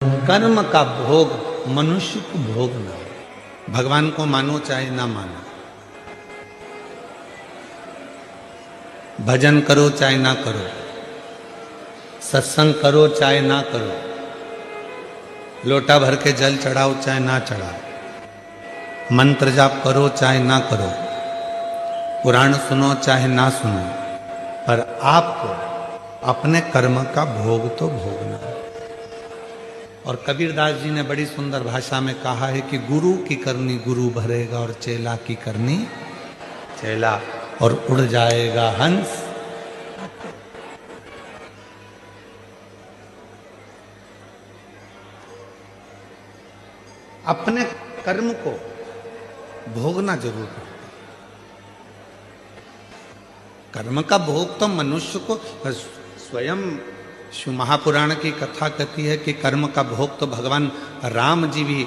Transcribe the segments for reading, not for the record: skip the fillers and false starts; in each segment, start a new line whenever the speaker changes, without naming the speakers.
कर्म का भोग मनुष्य को भोगना है। भगवान को मानो चाहे ना मानो, भजन करो चाहे ना करो, सत्संग करो चाहे ना करो, लोटा भर के जल चढ़ाओ चाहे ना चढ़ाओ, मंत्र जाप करो चाहे ना करो, पुराण सुनो चाहे ना सुनो, पर आपको अपने कर्म का भोग तो भोगना है। और कबीरदास जी ने बड़ी सुंदर भाषा में कहा है कि गुरु की करनी गुरु भरेगा और चेला की करनी चेला, और उड़ जाएगा हंस। अपने कर्म को भोगना जरूर है। कर्म का भोग तो मनुष्य को स्वयं शिव महापुराण की कथा कहती है कि कर्म का भोग तो भगवान राम जी भी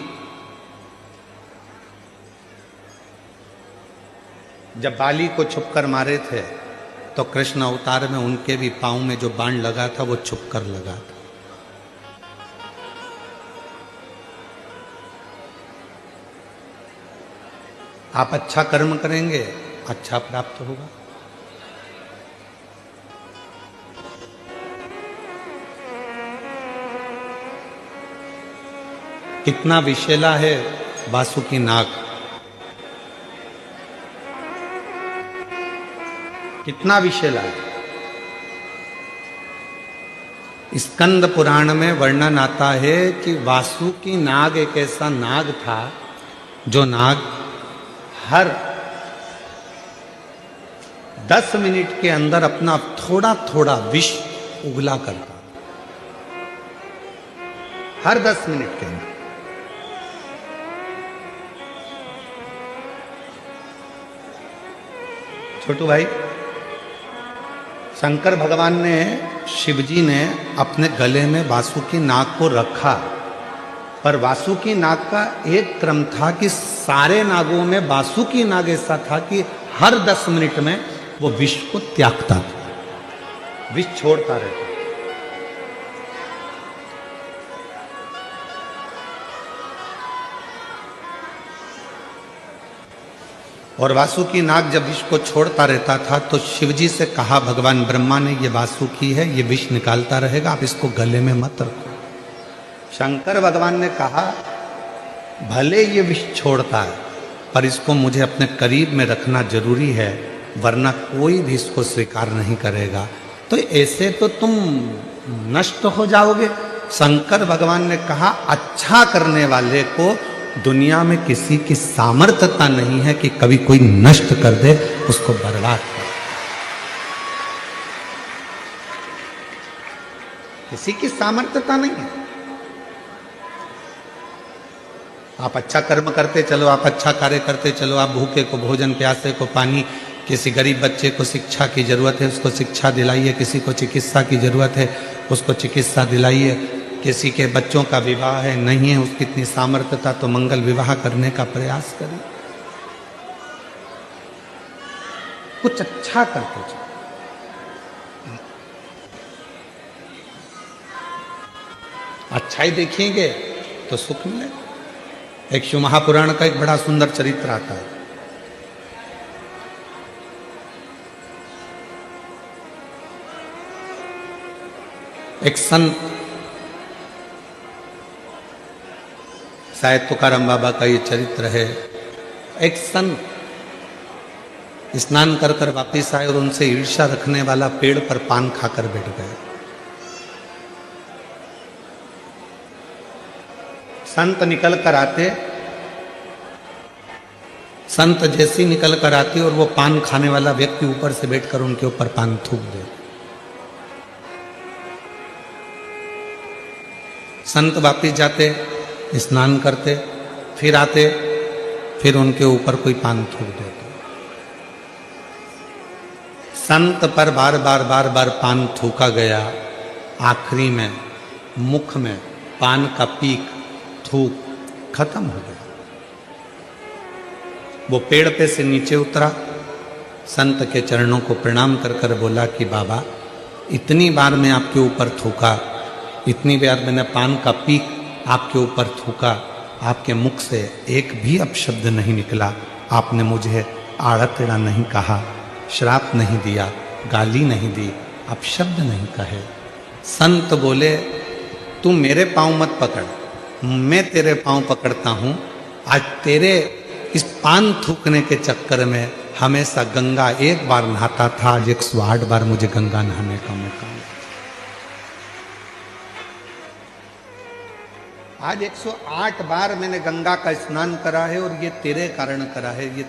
जब बाली को छुपकर मारे थे तो कृष्ण अवतार में उनके भी पांव में जो बाण लगा था वो छुपकर लगा था। आप अच्छा कर्म करेंगे, अच्छा प्राप्त होगा। कितना विषैला है वासुकी नाग, कितना विषैला है। स्कंद पुराण में वर्णन आता है कि वासुकी नाग एक ऐसा नाग था जो नाग हर 10 मिनट के अंदर अपना थोड़ा थोड़ा विष उगला करता, हर 10 मिनट के अंदर। छोटू भाई, शंकर भगवान ने, शिवजी ने अपने गले में वासुकी नाग को रखा, पर वासुकी नाग का एक क्रम था कि सारे नागों में वासुकी नाग ऐसा था कि हर 10 मिनट में वो विष को त्यागता था, विष छोड़ता रहता। और वासुकी नाग जब विष को छोड़ता रहता था तो शिवजी से कहा भगवान ब्रह्मा ने, ये वासुकी है, ये विष निकालता रहेगा, आप इसको गले में मत रखो। शंकर भगवान ने कहा भले ये विष छोड़ता है पर इसको मुझे अपने करीब में रखना जरूरी है, वरना कोई भी इसको स्वीकार नहीं करेगा, तो ऐसे तो तुम नष्ट हो जाओगे। शंकर भगवान ने कहा अच्छा करने वाले को दुनिया में किसी की सामर्थ्यता नहीं है कि कभी कोई नष्ट कर दे, उसको बर्बाद कर। किसी की सामर्थ्यता नहीं है। आप अच्छा कर्म करते चलो, आप अच्छा कार्य करते चलो, आप भूखे को भोजन, प्यासे को पानी, किसी गरीब बच्चे को शिक्षा की जरूरत है उसको शिक्षा दिलाइए, किसी को चिकित्सा की जरूरत है उसको चिकित्सा दिलाइए, किसी के बच्चों का विवाह है, नहीं है उसकी इतनी सामर्थ्यता तो मंगल विवाह करने का प्रयास करिए। कुछ अच्छा करते चलो। अच्छाई देखिएंगे तो सुख मिलेगा। एक शिव महापुराण का एक बड़ा सुंदर चरित्र आता है। एक संत, शायद तुकाराम बाबा का ये चरित्र है। एक संत स्नान कर कर वापिस आए और उनसे ईर्ष्या रखने वाला पेड़ पर पान खाकर बैठ गए। संत निकल कर आते, संत जैसी निकल कर आती और वो पान खाने वाला व्यक्ति ऊपर से बैठकर उनके ऊपर पान थूक दे। संत वापिस जाते, स्नान करते, फिर आते, फिर उनके ऊपर कोई पान थूक देते। संत पर बार बार बार बार पान थूका गया। आखिरी में मुख में पान का पीक, थूक खत्म हो गया। वो पेड़ पे से नीचे उतरा, संत के चरणों को प्रणाम कर कर बोला कि बाबा, इतनी बार मैं आपके ऊपर थूका, इतनी बार मैंने पान का पीक आपके ऊपर थूका, आपके मुख से एक भी अपशब्द नहीं निकला। आपने मुझे आड़ा टेढ़ा नहीं कहा, श्राप नहीं दिया, गाली नहीं दी, अपशब्द नहीं कहे। संत बोले तू मेरे पांव मत पकड़, मैं तेरे पांव पकड़ता हूं। आज तेरे इस पान थूकने के चक्कर में हमेशा गंगा एक बार नहाता था, आज 108 बार मुझे गंगा नहाने का मौका मिला। आज 108 बार मैंने गंगा का स्नान करा है और ये तेरे कारण करा है, ये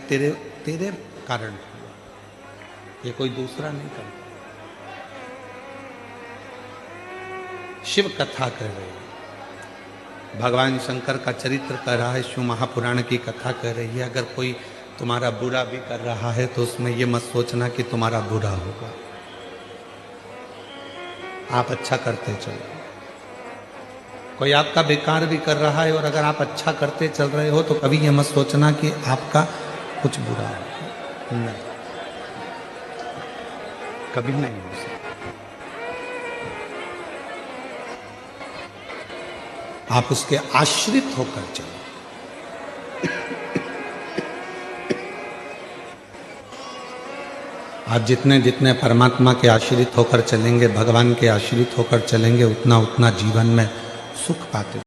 तेरे कारण हुआ, ये कोई दूसरा नहीं करता। शिव कथा कह रही है, भगवान शंकर का चरित्र कर रहा है, शिव महापुराण की कथा कह रही है। अगर कोई तुम्हारा बुरा भी कर रहा है तो उसमें यह मत सोचना कि तुम्हारा बुरा होगा, आप अच्छा करते चलो। कोई आपका बेकार भी कर रहा है और अगर आप अच्छा करते चल रहे हो तो कभी यह मत सोचना कि आपका कुछ बुरा होगा, नहीं, कभी नहीं हो सकता। आप उसके आश्रित होकर चलो। आप जितने जितने परमात्मा के आश्रित होकर चलेंगे, भगवान के आश्रित होकर चलेंगे, उतना उतना जीवन में सुख पाते